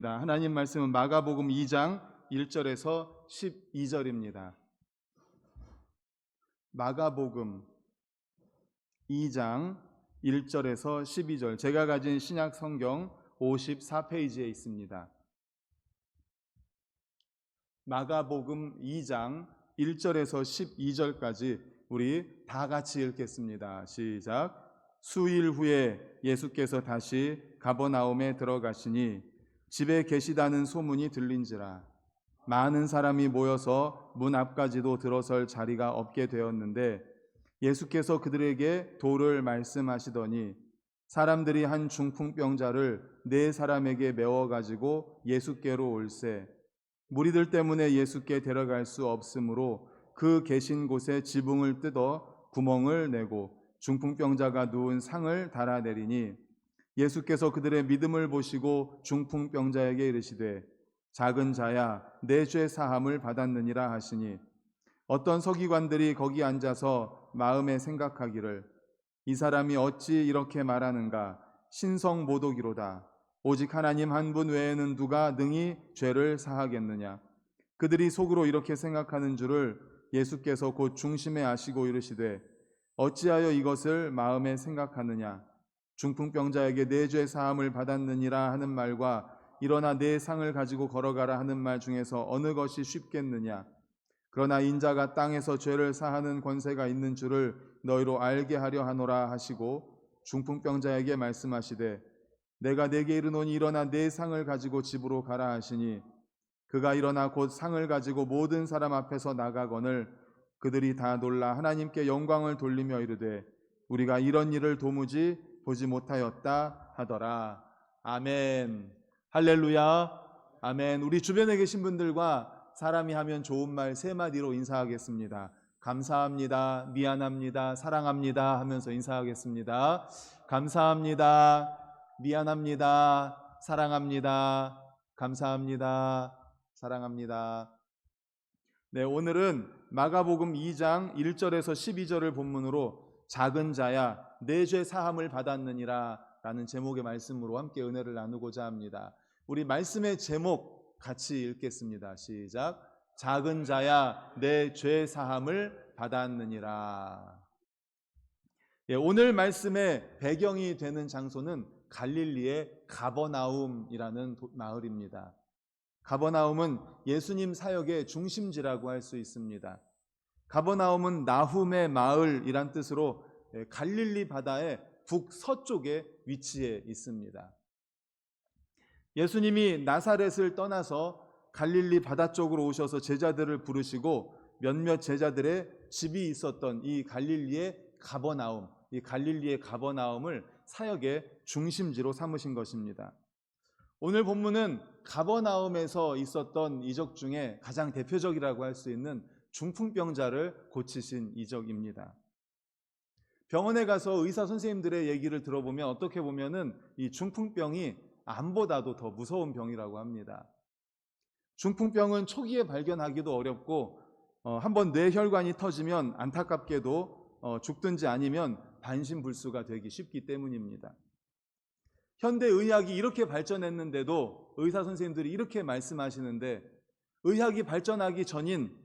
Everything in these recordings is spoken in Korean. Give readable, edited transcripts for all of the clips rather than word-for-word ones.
하나님 말씀은 마가복음 2장 1절에서 12절입니다. 마가복음 2장 1절에서 12절, 제가 가진 신약 성경 54페이지에 있습니다. 마가복음 2장 1절에서 12절까지 우리 다 같이 읽겠습니다. 시작. 수일 후에 예수께서 다시 가버나움에 들어가시니 집에 계시다는 소문이 들린지라 많은 사람이 모여서 문 앞까지도 들어설 자리가 없게 되었는데 예수께서 그들에게 도를 말씀하시더니 사람들이 한 중풍병자를 4사람에게 메워가지고 예수께로 올세 무리들 때문에 예수께 데려갈 수 없으므로 그 계신 곳에 지붕을 뜯어 구멍을 내고 중풍병자가 누운 상을 달아내리니 예수께서 그들의 믿음을 보시고 중풍병자에게 이르시되 작은 자야 내 죄 사함을 받았느니라 하시니 어떤 서기관들이 거기 앉아서 마음에 생각하기를 이 사람이 어찌 이렇게 말하는가 신성 모독이로다 오직 하나님 한 분 외에는 누가 능히 죄를 사하겠느냐 그들이 속으로 이렇게 생각하는 줄을 예수께서 곧 중심에 아시고 이르시되 어찌하여 이것을 마음에 생각하느냐 중풍병자에게 내 죄 사함을 받았느니라 하는 말과 일어나 내 상을 가지고 걸어가라 하는 말 중에서 어느 것이 쉽겠느냐 그러나 인자가 땅에서 죄를 사하는 권세가 있는 줄을 너희로 알게 하려 하노라 하시고 중풍병자에게 말씀하시되 내가 네게 이르노니 일어나 내 상을 가지고 집으로 가라 하시니 그가 일어나 곧 상을 가지고 모든 사람 앞에서 나가거늘 그들이 다 놀라 하나님께 영광을 돌리며 이르되 우리가 이런 일을 도무지 보지 못하였다 하더라. 아멘. 할렐루야. 아멘. 우리 주변에 계신 분들과 사람이 하면 좋은 말 3마디로 인사하겠습니다. 감사합니다, 미안합니다, 사랑합니다 하면서 인사하겠습니다. 감사합니다, 미안합니다, 사랑합니다, 감사합니다, 사랑합니다. 네, 오늘은 마가복음 2장 1절에서 12절을 본문으로 작은 자야 내 죄 사함을 받았느니라 라는 제목의 말씀으로 함께 은혜를 나누고자 합니다. 우리 말씀의 제목 같이 읽겠습니다. 시작. 작은 자야 내 죄 사함을 받았느니라. 예, 오늘 말씀의 배경이 되는 장소는 갈릴리의 가버나움이라는 마을입니다. 가버나움은 예수님 사역의 중심지라고 할 수 있습니다. 가버나움은 나훔의 마을이란 뜻으로 갈릴리 바다의 북서쪽에 위치해 있습니다. 예수님이 나사렛을 떠나서 갈릴리 바다 쪽으로 오셔서 제자들을 부르시고 몇몇 제자들의 집이 있었던 이 갈릴리의 가버나움, 이 갈릴리의 가버나움을 사역의 중심지로 삼으신 것입니다. 오늘 본문은 가버나움에서 있었던 이적 중에 가장 대표적이라고 할 수 있는 중풍병자를 고치신 이적입니다. 병원에 가서 의사 선생님들의 얘기를 들어보면 어떻게 보면은 이 중풍병이 암보다도 더 무서운 병이라고 합니다. 중풍병은 초기에 발견하기도 어렵고 한번 뇌혈관이 터지면 안타깝게도 죽든지 아니면 반신불수가 되기 쉽기 때문입니다. 현대의학이 이렇게 발전했는데도 의사 선생님들이 이렇게 말씀하시는데 의학이 발전하기 전인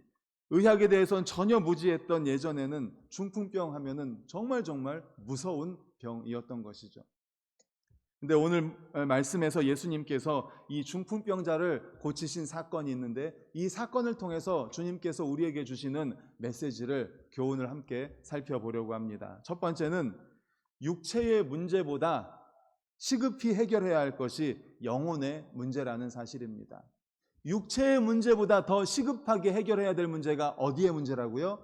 의학에 대해서는 전혀 무지했던 예전에는 중풍병 하면은 정말 무서운 병이었던 것이죠. 근데 오늘 말씀에서 예수님께서 이 중풍병자를 고치신 사건이 있는데 이 사건을 통해서 주님께서 우리에게 주시는 메시지를 교훈을 함께 살펴보려고 합니다. 첫 번째는 육체의 문제보다 시급히 해결해야 할 것이 영혼의 문제라는 사실입니다. 육체의 문제보다 더 시급하게 해결해야 될 문제가 어디의 문제라고요?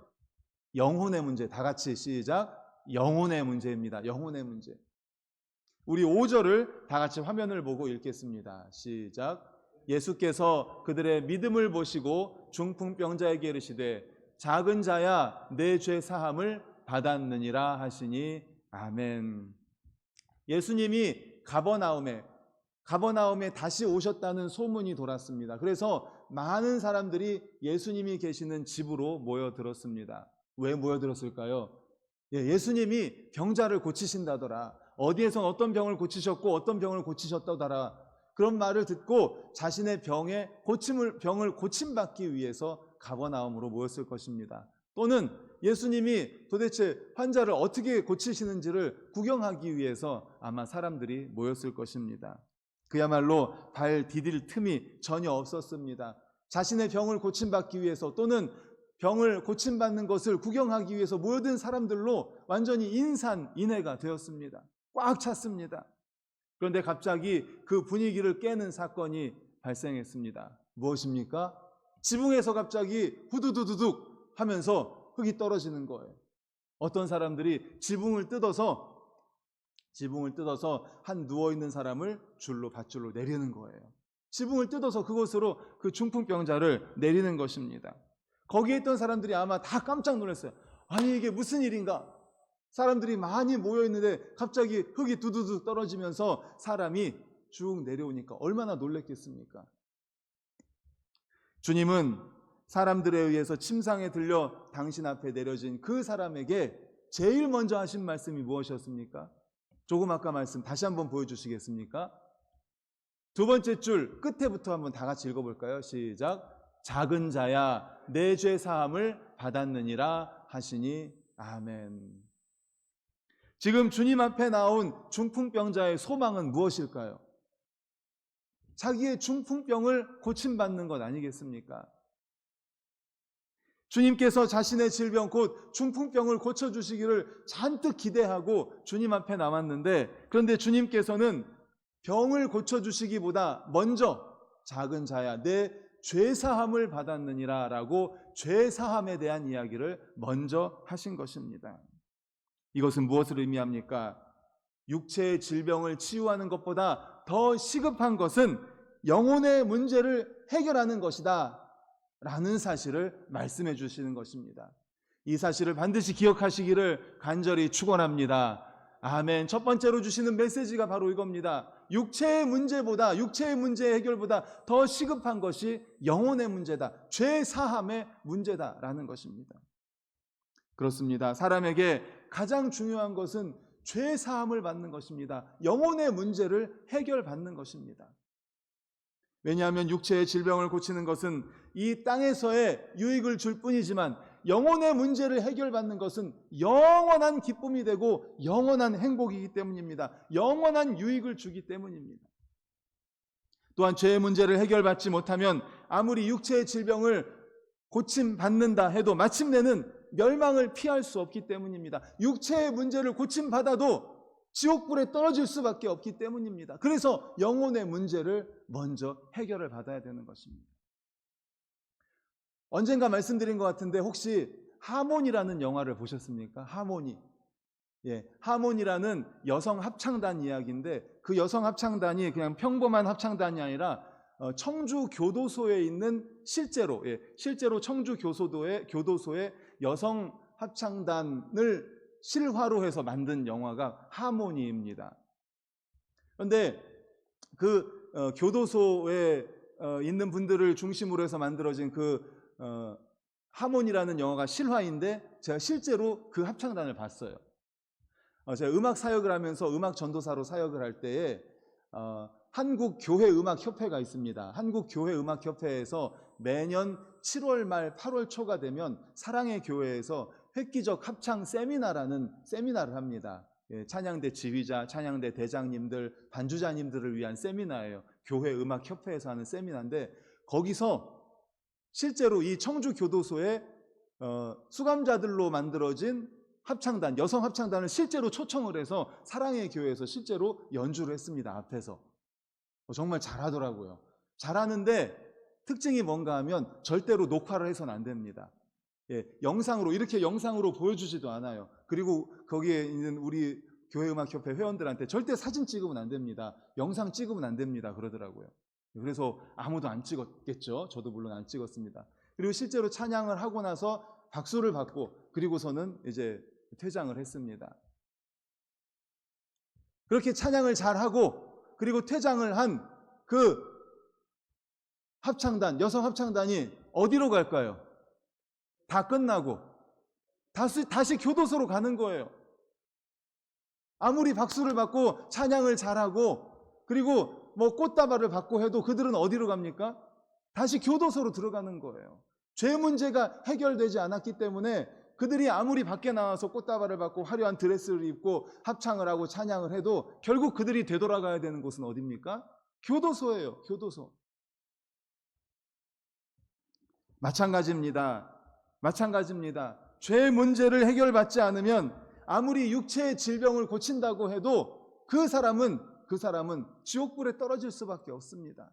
영혼의 문제. 다 같이 시작. 영혼의 문제입니다. 영혼의 문제. 우리 5절을 다 같이 화면을 보고 읽겠습니다. 시작. 예수께서 그들의 믿음을 보시고 중풍병자에게 이르시되 작은 자야 내 죄 사함을 받았느니라 하시니 아멘. 예수님이 가버나움에 다시 오셨다는 소문이 돌았습니다. 그래서 많은 사람들이 예수님이 계시는 집으로 모여들었습니다. 왜 모여들었을까요? 예수님이 병자를 고치신다더라. 어디에선 어떤 병을 고치셨고 어떤 병을 고치셨다더라. 그런 말을 듣고 자신의 병을 고침받기 위해서 가버나움으로 모였을 것입니다. 또는 예수님이 도대체 환자를 어떻게 고치시는지를 구경하기 위해서 아마 사람들이 모였을 것입니다. 그야말로 발 디딜 틈이 전혀 없었습니다. 자신의 병을 고침받기 위해서 또는 병을 고침받는 것을 구경하기 위해서 모여든 사람들로 완전히 인산인해가 되었습니다. 꽉 찼습니다. 그런데 갑자기 그 분위기를 깨는 사건이 발생했습니다. 무엇입니까? 지붕에서 갑자기 후두두두둑 하면서 흙이 떨어지는 거예요. 어떤 사람들이 지붕을 뜯어서 한 누워있는 사람을 밧줄로 내리는 거예요. 지붕을 뜯어서 그곳으로 그 중풍병자를 내리는 것입니다. 거기에 있던 사람들이 아마 다 깜짝 놀랐어요. 아니 이게 무슨 일인가? 사람들이 많이 모여있는데 갑자기 흙이 두두두 떨어지면서 사람이 쭉 내려오니까 얼마나 놀랬겠습니까? 주님은 사람들에 의해서 침상에 들려 당신 앞에 내려진 그 사람에게 제일 먼저 하신 말씀이 무엇이었습니까? 조금 아까 말씀 다시 한번 보여주시겠습니까? 두 번째 줄 끝에부터 한번 다 같이 읽어볼까요? 시작. 작은 자야 내 죄 사함을 받았느니라 하시니 아멘. 지금 주님 앞에 나온 중풍병자의 소망은 무엇일까요? 자기의 중풍병을 고침받는 것 아니겠습니까? 주님께서 자신의 질병 곧 중풍병을 고쳐주시기를 잔뜩 기대하고 주님 앞에 나왔는데, 그런데 주님께서는 병을 고쳐주시기보다 먼저 작은 자야 내 죄사함을 받았느니라 라고 죄사함에 대한 이야기를 먼저 하신 것입니다. 이것은 무엇을 의미합니까? 육체의 질병을 치유하는 것보다 더 시급한 것은 영혼의 문제를 해결하는 것이다 라는 사실을 말씀해 주시는 것입니다. 이 사실을 반드시 기억하시기를 간절히 축원합니다. 아멘. 첫 번째로 주시는 메시지가 바로 이겁니다. 육체의 문제 해결보다 더 시급한 것이 영혼의 문제다. 죄 사함의 문제다라는 것입니다. 그렇습니다. 사람에게 가장 중요한 것은 죄 사함을 받는 것입니다. 영혼의 문제를 해결받는 것입니다. 왜냐하면 육체의 질병을 고치는 것은 이 땅에서의 유익을 줄 뿐이지만 영혼의 문제를 해결받는 것은 영원한 기쁨이 되고 영원한 행복이기 때문입니다. 영원한 유익을 주기 때문입니다. 또한 죄의 문제를 해결받지 못하면 아무리 육체의 질병을 고침받는다 해도 마침내는 멸망을 피할 수 없기 때문입니다. 육체의 문제를 고침받아도 지옥불에 떨어질 수밖에 없기 때문입니다. 그래서 영혼의 문제를 먼저 해결을 받아야 되는 것입니다. 언젠가 말씀드린 것 같은데 혹시 하모니라는 영화를 보셨습니까? 하모니. 하모니라는 여성 합창단 이야기인데 그 여성 합창단이 그냥 평범한 합창단이 아니라 청주 교도소에 있는 실제로 청주 교도소의 여성 합창단을 실화로 해서 만든 영화가 하모니입니다. 그런데 그 교도소에 있는 분들을 중심으로 해서 만들어진 그 하모니라는 영화가 실화인데 제가 실제로 그 합창단을 봤어요. 제가 음악 사역을 하면서 음악 전도사로 사역을 할 때에 한국교회음악협회가 있습니다. 한국교회음악협회에서 매년 7월 말 8월 초가 되면 사랑의 교회에서 획기적 합창 세미나라는 세미나를 합니다. 찬양대 지휘자, 찬양대 대장님들, 반주자님들을 위한 세미나예요. 교회음악협회에서 하는 세미나인데 거기서 실제로 이 청주교도소에 수감자들로 만들어진 합창단, 여성 합창단을 실제로 초청을 해서 사랑의 교회에서 실제로 연주를 했습니다. 앞에서. 정말 잘하더라고요. 잘하는데 특징이 뭔가 하면 절대로 녹화를 해서는 안 됩니다. 이렇게 영상으로 보여주지도 않아요. 그리고 거기에 있는 우리 교회음악협회 회원들한테 절대 사진 찍으면 안 됩니다. 영상 찍으면 안 됩니다. 그러더라고요. 그래서 아무도 안 찍었겠죠. 저도 물론 안 찍었습니다. 그리고 실제로 찬양을 하고 나서 박수를 받고 그리고서는 이제 퇴장을 했습니다. 그렇게 찬양을 잘하고 그리고 퇴장을 한 그 합창단, 여성 합창단이 어디로 갈까요? 다 끝나고 다시 교도소로 가는 거예요. 아무리 박수를 받고 찬양을 잘하고 그리고 뭐 꽃다발을 받고 해도 그들은 어디로 갑니까? 다시 교도소로 들어가는 거예요. 죄 문제가 해결되지 않았기 때문에 그들이 아무리 밖에 나와서 꽃다발을 받고 화려한 드레스를 입고 합창을 하고 찬양을 해도 결국 그들이 되돌아가야 되는 곳은 어디입니까? 교도소예요. 교도소. 마찬가지입니다. 죄 문제를 해결받지 않으면 아무리 육체의 질병을 고친다고 해도 그 사람은 지옥불에 떨어질 수밖에 없습니다.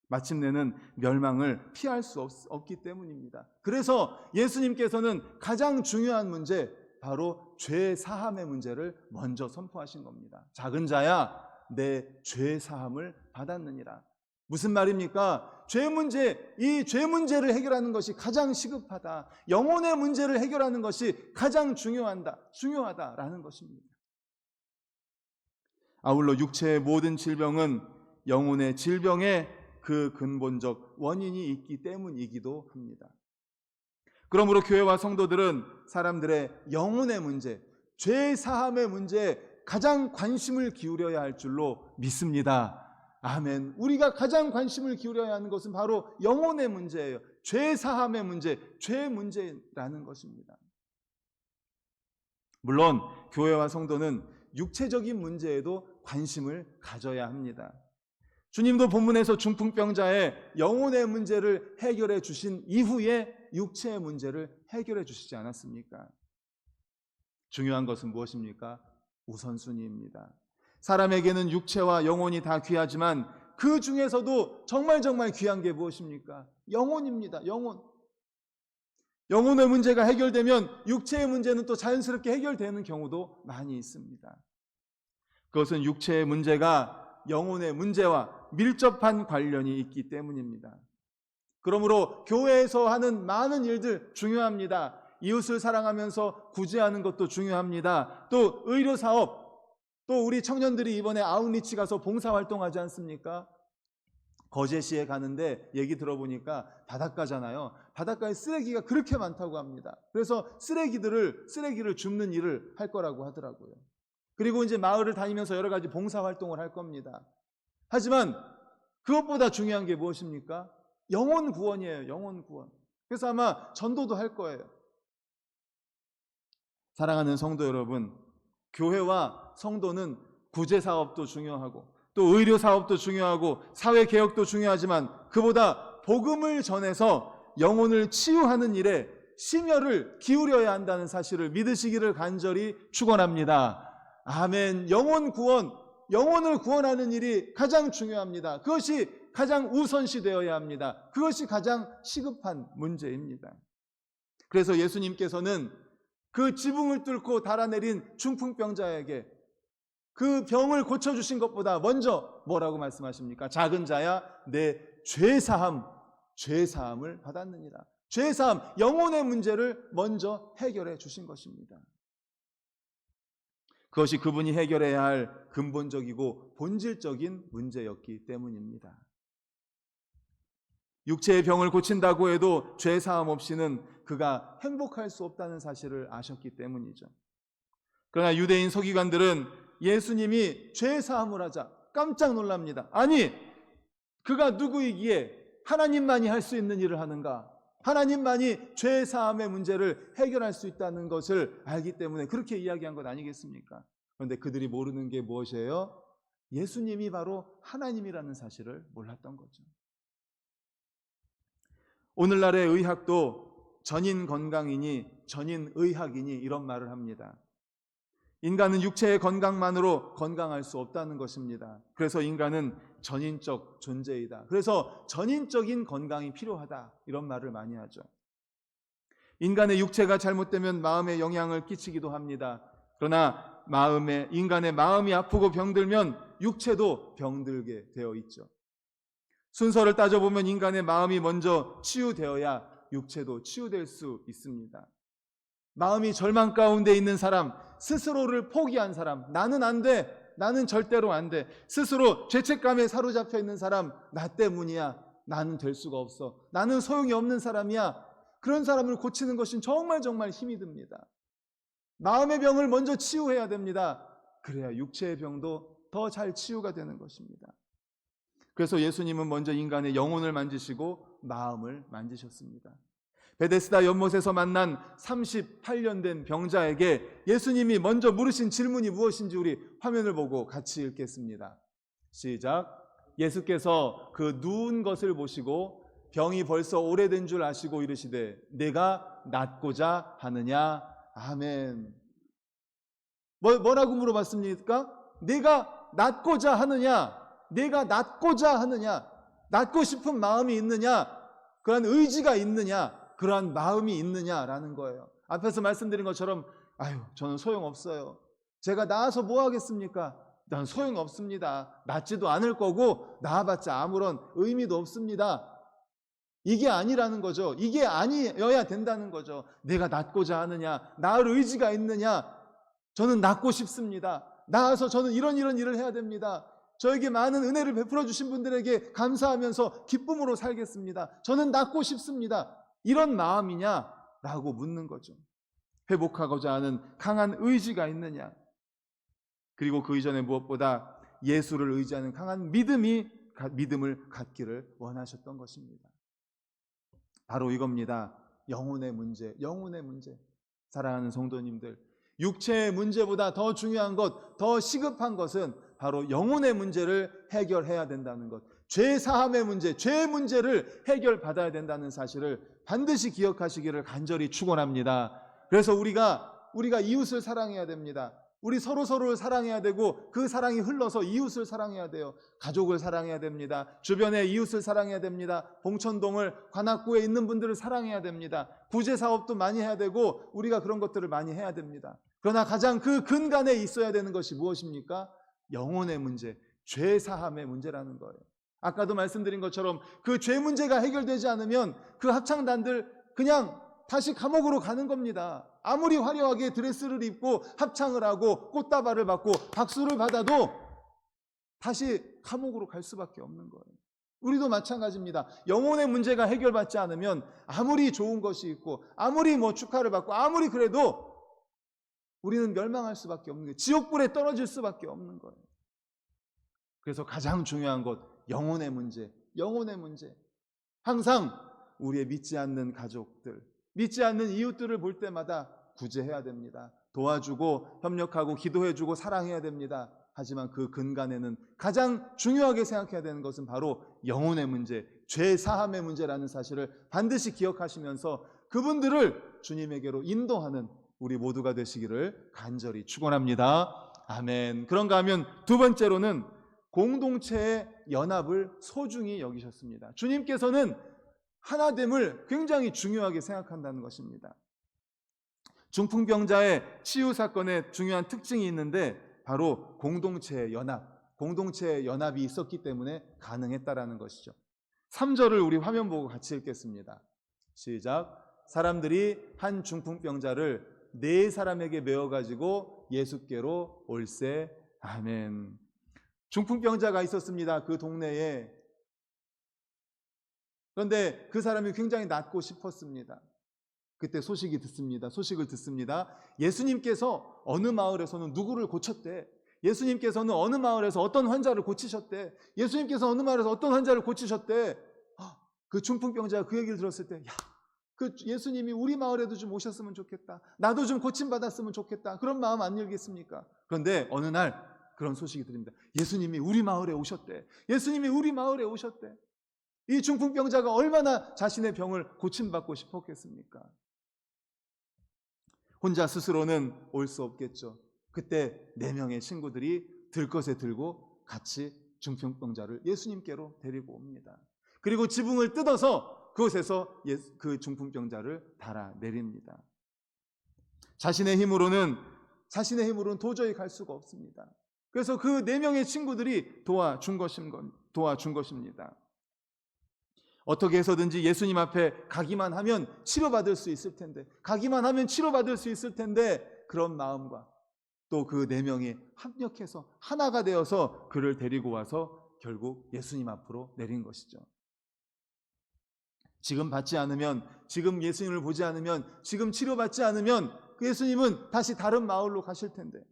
마침내는 멸망을 피할 수 없기 때문입니다. 그래서 예수님께서는 가장 중요한 문제, 바로 죄 사함의 문제를 먼저 선포하신 겁니다. 작은 자야, 내 죄 사함을 받았느니라. 무슨 말입니까? 이 죄 문제를 해결하는 것이 가장 시급하다. 영혼의 문제를 해결하는 것이 가장 중요하다라는 것입니다. 아울러 육체의 모든 질병은 영혼의 질병의 그 근본적 원인이 있기 때문이기도 합니다. 그러므로 교회와 성도들은 사람들의 영혼의 문제, 죄 사함의 문제에 가장 관심을 기울여야 할 줄로 믿습니다. 아멘. 우리가 가장 관심을 기울여야 하는 것은 바로 영혼의 문제예요. 죄 사함의 문제, 죄 문제라는 것입니다. 물론 교회와 성도는 육체적인 문제에도 관심을 가져야 합니다. 주님도 본문에서 중풍병자의 영혼의 문제를 해결해 주신 이후에 육체의 문제를 해결해 주시지 않았습니까? 중요한 것은 무엇입니까? 우선순위입니다. 사람에게는 육체와 영혼이 다 귀하지만 그 중에서도 정말 귀한 게 무엇입니까? 영혼입니다. 영혼의 문제가 해결되면 육체의 문제는 또 자연스럽게 해결되는 경우도 많이 있습니다. 그것은 육체의 문제가 영혼의 문제와 밀접한 관련이 있기 때문입니다. 그러므로 교회에서 하는 많은 일들 중요합니다. 이웃을 사랑하면서 구제하는 것도 중요합니다. 또 의료사업, 또 우리 청년들이 이번에 아웃리치 가서 봉사활동하지 않습니까? 거제시에 가는데 얘기 들어보니까 바닷가잖아요. 바닷가에 쓰레기가 그렇게 많다고 합니다. 그래서 쓰레기를 줍는 일을 할 거라고 하더라고요. 그리고 이제 마을을 다니면서 여러 가지 봉사활동을 할 겁니다. 하지만 그것보다 중요한 게 무엇입니까? 영혼 구원이에요. 영혼 구원. 그래서 아마 전도도 할 거예요. 사랑하는 성도 여러분, 교회와 성도는 구제사업도 중요하고 또 의료사업도 중요하고 사회개혁도 중요하지만 그보다 복음을 전해서 영혼을 치유하는 일에 심혈을 기울여야 한다는 사실을 믿으시기를 간절히 축원합니다. 아멘. 영혼을 구원하는 일이 가장 중요합니다. 그것이 가장 우선시 되어야 합니다. 그것이 가장 시급한 문제입니다. 그래서 예수님께서는 그 지붕을 뚫고 달아내린 중풍병자에게 그 병을 고쳐주신 것보다 먼저 뭐라고 말씀하십니까? 작은 자야, 내 죄사함을 받았느니라. 죄사함, 영혼의 문제를 먼저 해결해 주신 것입니다. 그것이 그분이 해결해야 할 근본적이고 본질적인 문제였기 때문입니다. 육체의 병을 고친다고 해도 죄사함 없이는 그가 행복할 수 없다는 사실을 아셨기 때문이죠. 그러나 유대인 서기관들은 예수님이 죄사함을 하자 깜짝 놀랍니다. 아니, 그가 누구이기에 하나님만이 할 수 있는 일을 하는가? 하나님만이 죄사함의 문제를 해결할 수 있다는 것을 알기 때문에 그렇게 이야기한 것 아니겠습니까? 그런데 그들이 모르는 게 무엇이에요? 예수님이 바로 하나님이라는 사실을 몰랐던 거죠. 오늘날의 의학도 전인 건강이니 전인 의학이니 이런 말을 합니다. 인간은 육체의 건강만으로 건강할 수 없다는 것입니다. 그래서 인간은 전인적 존재이다. 그래서 전인적인 건강이 필요하다. 이런 말을 많이 하죠. 인간의 육체가 잘못되면 마음에 영향을 끼치기도 합니다. 그러나 인간의 마음이 아프고 병들면 육체도 병들게 되어 있죠. 순서를 따져보면 인간의 마음이 먼저 치유되어야 육체도 치유될 수 있습니다. 마음이 절망 가운데 있는 사람, 스스로를 포기한 사람, 나는 안 돼, 나는 절대로 안 돼, 스스로 죄책감에 사로잡혀 있는 사람, 나 때문이야, 나는 될 수가 없어, 나는 소용이 없는 사람이야, 그런 사람을 고치는 것은 정말 힘이 듭니다. 마음의 병을 먼저 치유해야 됩니다. 그래야 육체의 병도 더 잘 치유가 되는 것입니다. 그래서 예수님은 먼저 인간의 영혼을 만지시고 마음을 만지셨습니다. 베데스다 연못에서 만난 38년 된 병자에게 예수님이 먼저 물으신 질문이 무엇인지 우리 화면을 보고 같이 읽겠습니다. 시작. 예수께서 그 누운 것을 보시고 병이 벌써 오래된 줄 아시고 이르시되 내가 낫고자 하느냐. 아멘. 뭐라고 물어봤습니까? 내가 낫고자 하느냐. 내가 낫고자 하느냐. 낫고 싶은 마음이 있느냐. 그러한 의지가 있느냐. 그러한 마음이 있느냐라는 거예요. 앞에서 말씀드린 것처럼 저는 소용없어요. 제가 나아서 뭐 하겠습니까? 난 소용없습니다. 낫지도 않을 거고 나아봤자 아무런 의미도 없습니다. 이게 아니라는 거죠. 이게 아니어야 된다는 거죠. 내가 낫고자 하느냐, 나을 의지가 있느냐. 저는 낫고 싶습니다. 나아서 저는 이런 일을 해야 됩니다. 저에게 많은 은혜를 베풀어 주신 분들에게 감사하면서 기쁨으로 살겠습니다. 저는 낫고 싶습니다. 이런 마음이냐라고 묻는 거죠. 회복하고자 하는 강한 의지가 있느냐. 그리고 그 이전에 무엇보다 예수를 의지하는 강한 믿음을 갖기를 원하셨던 것입니다. 바로 이겁니다. 영혼의 문제. 사랑하는 성도님들, 육체의 문제보다 더 중요한 것, 더 시급한 것은 바로 영혼의 문제를 해결해야 된다는 것. 죄 사함의 문제, 죄의 문제를 해결받아야 된다는 사실을 반드시 기억하시기를 간절히 축원합니다. 그래서 우리가 이웃을 사랑해야 됩니다. 우리 서로를 사랑해야 되고 그 사랑이 흘러서 이웃을 사랑해야 돼요. 가족을 사랑해야 됩니다. 주변의 이웃을 사랑해야 됩니다. 봉천동을 관악구에 있는 분들을 사랑해야 됩니다. 구제 사업도 많이 해야 되고 우리가 그런 것들을 많이 해야 됩니다. 그러나 가장 그 근간에 있어야 되는 것이 무엇입니까? 영혼의 문제, 죄 사함의 문제라는 거예요. 아까도 말씀드린 것처럼 그 죄 문제가 해결되지 않으면 그 합창단들 그냥 다시 감옥으로 가는 겁니다. 아무리 화려하게 드레스를 입고 합창을 하고 꽃다발을 받고 박수를 받아도 다시 감옥으로 갈 수밖에 없는 거예요. 우리도 마찬가지입니다. 영혼의 문제가 해결받지 않으면 아무리 좋은 것이 있고 아무리 축하를 받고 아무리 그래도 우리는 멸망할 수밖에 없는 거예요. 지옥불에 떨어질 수밖에 없는 거예요. 그래서 가장 중요한 것, 영혼의 문제. 항상 우리의 믿지 않는 가족들, 믿지 않는 이웃들을 볼 때마다 구제해야 됩니다. 도와주고 협력하고 기도해주고 사랑해야 됩니다. 하지만 그 근간에는 가장 중요하게 생각해야 되는 것은 바로 영혼의 문제, 죄 사함의 문제라는 사실을 반드시 기억하시면서 그분들을 주님에게로 인도하는 우리 모두가 되시기를 간절히 축원합니다. 아멘. 그런가 하면 두 번째로는 공동체의 연합을 소중히 여기셨습니다. 주님께서는 하나됨을 굉장히 중요하게 생각한다는 것입니다. 중풍병자의 치유 사건에 중요한 특징이 있는데 바로 공동체의 연합이 있었기 때문에 가능했다라는 것이죠. 3절을 우리 화면 보고 같이 읽겠습니다. 시작. 사람들이 한 중풍병자를 4사람에게 메어가지고 예수께로 올세. 아멘. 중풍병자가 있었습니다. 그 동네에. 그런데 그 사람이 굉장히 낫고 싶었습니다. 그때 소식을 듣습니다. 예수님께서 어느 마을에서는 누구를 고쳤대. 예수님께서는 어느 마을에서 어떤 환자를 고치셨대. 예수님께서 어느 마을에서 어떤 환자를 고치셨대. 그 중풍병자가 그 얘기를 들었을 때, 그 예수님이 우리 마을에도 좀 오셨으면 좋겠다. 나도 좀 고침받았으면 좋겠다. 그런 마음 안 열겠습니까? 그런데 어느 날 그런 소식이 들립니다. 예수님이 우리 마을에 오셨대. 이 중풍병자가 얼마나 자신의 병을 고침받고 싶었겠습니까? 혼자 스스로는 올 수 없겠죠. 그때 4명의 친구들이 들것에 들고 같이 중풍병자를 예수님께로 데리고 옵니다. 그리고 지붕을 뜯어서 그곳에서 그 중풍병자를 달아내립니다. 자신의 힘으로는 도저히 갈 수가 없습니다. 그래서 그 4명의 친구들이 도와준 것입니다. 어떻게 해서든지 예수님 앞에 가기만 하면 치료받을 수 있을 텐데, 그런 마음과 또 그 4명이 합력해서 하나가 되어서 그를 데리고 와서 결국 예수님 앞으로 내린 것이죠. 지금 받지 않으면, 지금 예수님을 보지 않으면, 지금 치료받지 않으면 그 예수님은 다시 다른 마을로 가실 텐데,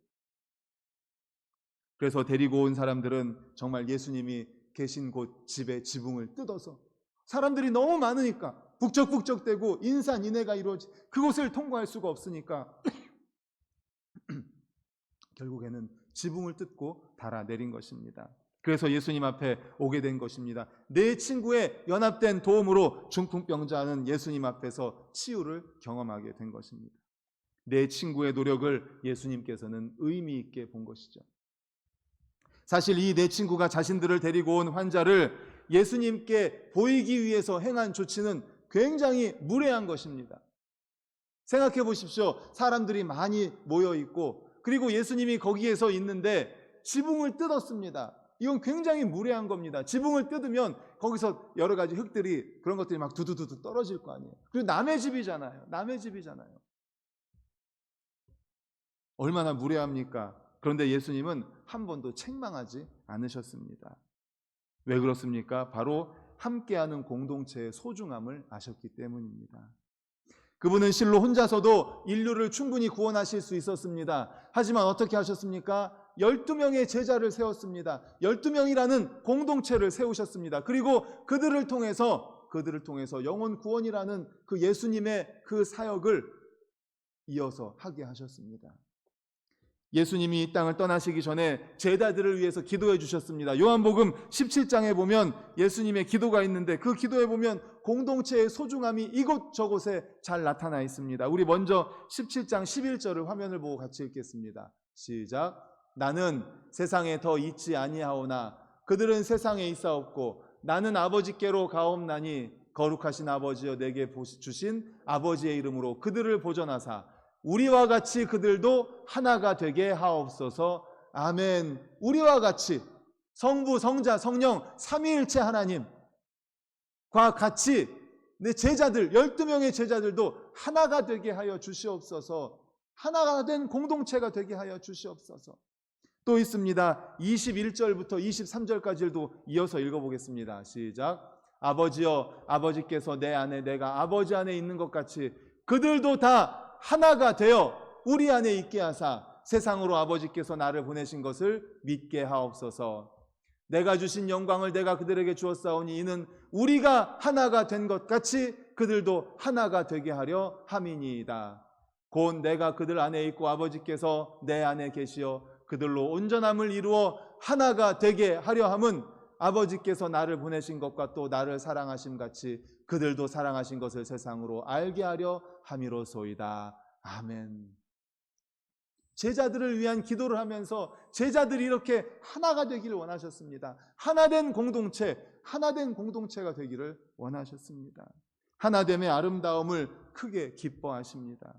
그래서 데리고 온 사람들은 정말 예수님이 계신 곳 집의 지붕을 뜯어서, 사람들이 너무 많으니까 북적북적대고 인산인해가 이루어지, 그곳을 통과할 수가 없으니까 결국에는 지붕을 뜯고 달아내린 것입니다. 그래서 예수님 앞에 오게 된 것입니다. 내 친구의 연합된 도움으로 중풍병자는 예수님 앞에서 치유를 경험하게 된 것입니다. 내 친구의 노력을 예수님께서는 의미 있게 본 것이죠. 사실 이 내 친구가 자신들을 데리고 온 환자를 예수님께 보이기 위해서 행한 조치는 굉장히 무례한 것입니다. 생각해 보십시오. 사람들이 많이 모여 있고, 그리고 예수님이 거기에서 있는데 지붕을 뜯었습니다. 이건 굉장히 무례한 겁니다. 지붕을 뜯으면 거기서 여러 가지 흙들이, 그런 것들이 막 두두두두 떨어질 거 아니에요. 그리고 남의 집이잖아요. 남의 집이잖아요. 얼마나 무례합니까? 그런데 예수님은 한 번도 책망하지 않으셨습니다. 왜 그렇습니까? 바로 함께하는 공동체의 소중함을 아셨기 때문입니다. 그분은 실로 혼자서도 인류를 충분히 구원하실 수 있었습니다. 하지만 어떻게 하셨습니까? 12명의 제자를 세웠습니다. 12명이라는 공동체를 세우셨습니다. 그리고 그들을 통해서 영혼 구원이라는 그 예수님의 그 사역을 이어서 하게 하셨습니다. 예수님이 이 땅을 떠나시기 전에 제자들을 위해서 기도해 주셨습니다. 요한복음 17장에 보면 예수님의 기도가 있는데, 그 기도에 보면 공동체의 소중함이 이곳저곳에 잘 나타나 있습니다. 우리 먼저 17장 11절을 화면을 보고 같이 읽겠습니다. 시작. 나는 세상에 더 있지 아니하오나 그들은 세상에 있사옵고 나는 아버지께로 가옵나니 거룩하신 아버지여 내게 주신 아버지의 이름으로 그들을 보존하사 우리와 같이 그들도 하나가 되게 하옵소서. 아멘. 우리와 같이 성부, 성자, 성령 삼위일체 하나님과 같이 내 제자들 12명의 제자들도 하나가 되게 하여 주시옵소서. 하나가 된 공동체가 되게 하여 주시옵소서. 또 있습니다. 21절부터 23절까지도 이어서 읽어보겠습니다. 시작. 아버지여 아버지께서 내 안에 내가 아버지 안에 있는 것 같이 그들도 다 하나가 되어 우리 안에 있게 하사 세상으로 아버지께서 나를 보내신 것을 믿게 하옵소서. 내가 주신 영광을 내가 그들에게 주었사오니 이는 우리가 하나가 된 것 같이 그들도 하나가 되게 하려 함이니이다. 곧 내가 그들 안에 있고 아버지께서 내 안에 계시어 그들로 온전함을 이루어 하나가 되게 하려 함은 아버지께서 나를 보내신 것과 또 나를 사랑하심 같이 그들도 사랑하신 것을 세상으로 알게 하려 함이로소이다. 아멘. 제자들을 위한 기도를 하면서 제자들이 이렇게 하나가 되기를 원하셨습니다. 하나된 공동체가 되기를 원하셨습니다. 하나됨의 아름다움을 크게 기뻐하십니다.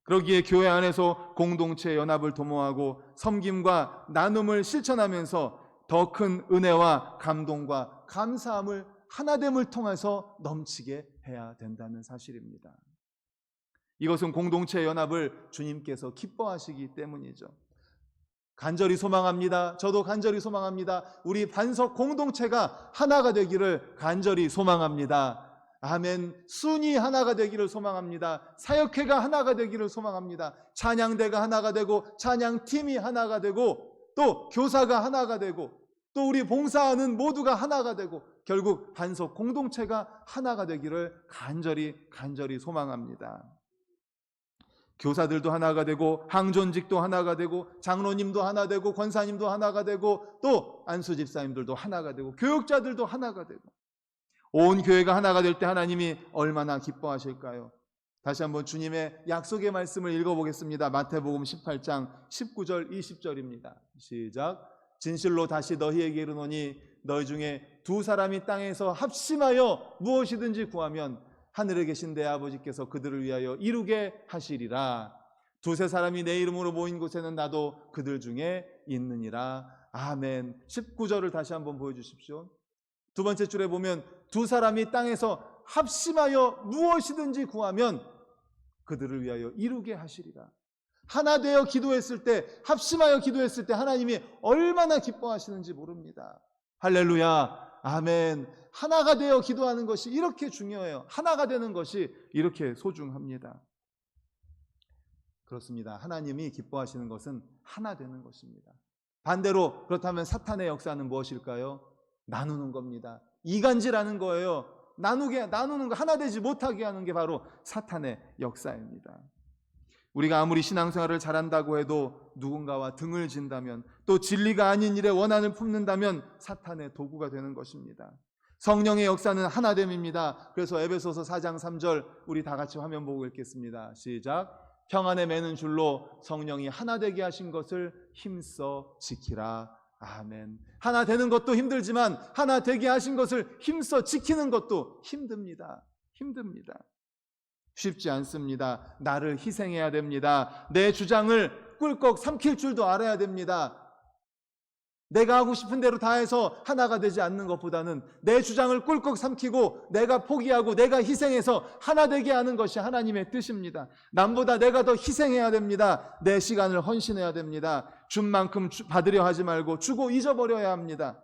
그러기에 교회 안에서 공동체 연합을 도모하고 섬김과 나눔을 실천하면서 더 큰 은혜와 감동과 감사함을 하나됨을 통해서 넘치게 해야 된다는 사실입니다. 이것은 공동체 연합을 주님께서 기뻐하시기 때문이죠. 간절히 소망합니다. 저도 간절히 소망합니다. 우리 반석 공동체가 하나가 되기를 간절히 소망합니다. 아멘. 순이 하나가 되기를 소망합니다. 사역회가 하나가 되기를 소망합니다. 찬양대가 하나가 되고 찬양팀이 하나가 되고 또 교사가 하나가 되고 또 우리 봉사하는 모두가 하나가 되고 결국 반석 공동체가 하나가 되기를 간절히 소망합니다. 교사들도 하나가 되고 항존직도 하나가 되고 장로님도 하나 되고 권사님도 하나가 되고 또 안수 집사님들도 하나가 되고 교육자들도 하나가 되고 온 교회가 하나가 될 때 하나님이 얼마나 기뻐하실까요? 다시 한번 주님의 약속의 말씀을 읽어보겠습니다. 마태복음 18장 19절 20절입니다. 시작. 진실로 다시 너희에게 이르노니 너희 중에 두 사람이 땅에서 합심하여 무엇이든지 구하면 하늘에 계신 내 아버지께서 그들을 위하여 이루게 하시리라. 두세 사람이 내 이름으로 모인 곳에는 나도 그들 중에 있느니라. 아멘. 19절을 다시 한번 보여주십시오. 두 번째 줄에 보면 두 사람이 땅에서 합심하여 무엇이든지 구하면 그들을 위하여 이루게 하시리라. 하나 되어 기도했을 때, 합심하여 기도했을 때 하나님이 얼마나 기뻐하시는지 모릅니다. 할렐루야. 아멘. 하나가 되어 기도하는 것이 이렇게 중요해요. 하나가 되는 것이 이렇게 소중합니다. 그렇습니다. 하나님이 기뻐하시는 것은 하나 되는 것입니다. 반대로 그렇다면 사탄의 역사는 무엇일까요? 나누는 겁니다. 이간질하는 거예요. 나누는 거, 하나 되지 못하게 하는 게 바로 사탄의 역사입니다. 우리가 아무리 신앙생활을 잘한다고 해도 누군가와 등을 진다면, 또 진리가 아닌 일에 원한을 품는다면 사탄의 도구가 되는 것입니다. 성령의 역사는 하나됨입니다. 그래서 에베소서 4장 3절 우리 다 같이 화면 보고 읽겠습니다. 시작. 평안에 매는 줄로 성령이 하나 되게 하신 것을 힘써 지키라. 아멘. 하나 되는 것도 힘들지만 하나 되게 하신 것을 힘써 지키는 것도 힘듭니다. 쉽지 않습니다. 나를 희생해야 됩니다. 내 주장을 꿀꺽 삼킬 줄도 알아야 됩니다. 내가 하고 싶은 대로 다 해서 하나가 되지 않는 것보다는 내 주장을 꿀꺽 삼키고 내가 포기하고 내가 희생해서 하나 되게 하는 것이 하나님의 뜻입니다. 남보다 내가 더 희생해야 됩니다. 내 시간을 헌신해야 됩니다. 준 만큼 받으려 하지 말고 주고 잊어버려야 합니다.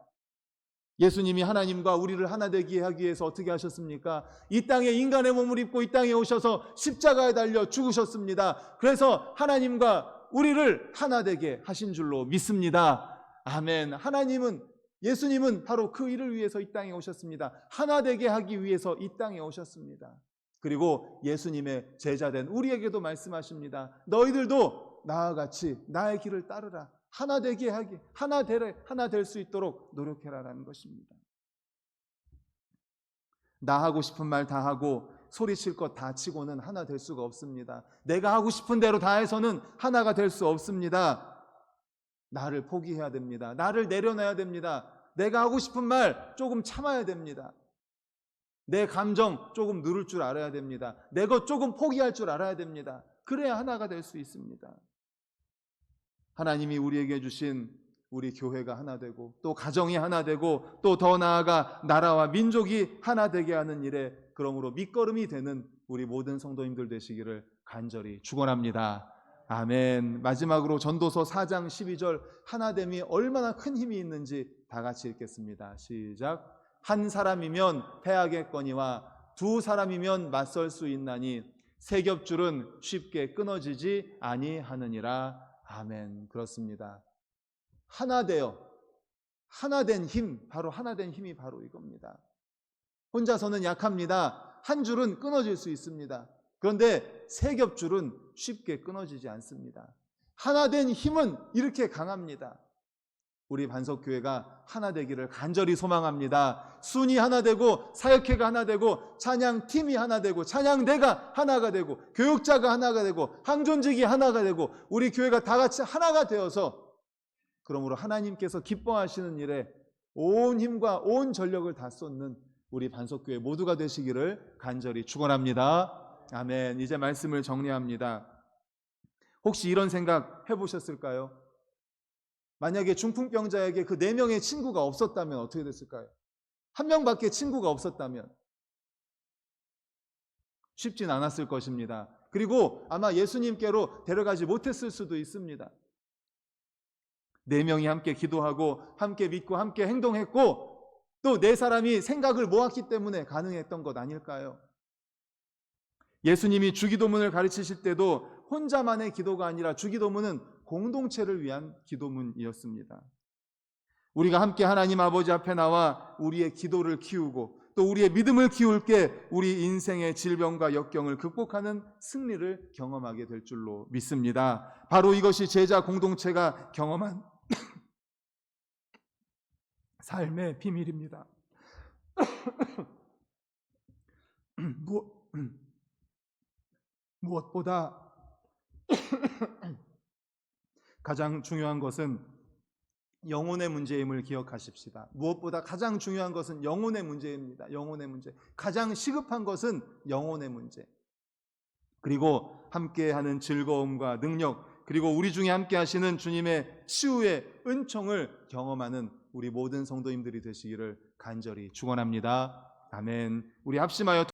예수님이 하나님과 우리를 하나 되게 하기 위해서 어떻게 하셨습니까? 이 땅에 인간의 몸을 입고 이 땅에 오셔서 십자가에 달려 죽으셨습니다. 그래서 하나님과 우리를 하나 되게 하신 줄로 믿습니다. 아멘. 예수님은 바로 그 일을 위해서 이 땅에 오셨습니다. 하나 되게 하기 위해서 이 땅에 오셨습니다. 그리고 예수님의 제자된 우리에게도 말씀하십니다. 너희들도 나와 같이 나의 길을 따르라. 하나 되게 하기, 하나 될 수 있도록 노력해라라는 것입니다. 나 하고 싶은 말 다 하고 소리칠 것 다 치고는 하나 될 수가 없습니다. 내가 하고 싶은 대로 다 해서는 하나가 될 수 없습니다. 나를 포기해야 됩니다. 나를 내려놔야 됩니다. 내가 하고 싶은 말 조금 참아야 됩니다. 내 감정 조금 누를 줄 알아야 됩니다. 내 것 조금 포기할 줄 알아야 됩니다. 그래야 하나가 될 수 있습니다. 하나님이 우리에게 주신 우리 교회가 하나 되고 또 가정이 하나 되고 또 더 나아가 나라와 민족이 하나 되게 하는 일에 그러므로 밑거름이 되는 우리 모든 성도님들 되시기를 간절히 축원합니다. 아멘. 마지막으로 전도서 4장 12절 하나됨이 얼마나 큰 힘이 있는지 다 같이 읽겠습니다. 시작. 한 사람이면 패하겠거니와 두 사람이면 맞설 수 있나니 세 겹줄은 쉽게 끊어지지 아니하느니라. 아멘. 그렇습니다. 하나 되어 하나된 힘, 바로 하나된 힘이 바로 이겁니다. 혼자서는 약합니다. 한 줄은 끊어질 수 있습니다. 그런데 세 겹줄은 쉽게 끊어지지 않습니다. 하나된 힘은 이렇게 강합니다. 우리 반석교회가 하나 되기를 간절히 소망합니다. 순이 하나 되고 사역회가 하나 되고 찬양팀이 하나 되고 찬양대가 하나가 되고 교육자가 하나가 되고 항존직이 하나가 되고 우리 교회가 다 같이 하나가 되어서 그러므로 하나님께서 기뻐하시는 일에 온 힘과 온 전력을 다 쏟는 우리 반석교회 모두가 되시기를 간절히 축원합니다. 아멘. 이제 말씀을 정리합니다. 혹시 이런 생각 해보셨을까요? 만약에 중풍병자에게 그 4명의 친구가 없었다면 어떻게 됐을까요? 한 명밖에 친구가 없었다면 쉽진 않았을 것입니다. 그리고 아마 예수님께로 데려가지 못했을 수도 있습니다. 4명이 함께 기도하고 함께 믿고 함께 행동했고 또 4사람이 생각을 모았기 때문에 가능했던 것 아닐까요? 예수님이 주기도문을 가르치실 때도 혼자만의 기도가 아니라 주기도문은 공동체를 위한 기도문이었습니다. 우리가 함께 하나님 아버지 앞에 나와 우리의 기도를 키우고 또 우리의 믿음을 키울 게 우리 인생의 질병과 역경을 극복하는 승리를 경험하게 될 줄로 믿습니다. 바로 이것이 제자 공동체가 경험한 삶의 비밀입니다. 무엇보다 가장 중요한 것은 영혼의 문제임을 기억하십시다. 무엇보다 가장 중요한 것은 영혼의 문제입니다. 영혼의 문제. 가장 시급한 것은 영혼의 문제. 그리고 함께하는 즐거움과 능력, 그리고 우리 중에 함께 하시는 주님의 치유의 은총을 경험하는 우리 모든 성도님들이 되시기를 간절히 축원합니다. 아멘. 우리 합심하여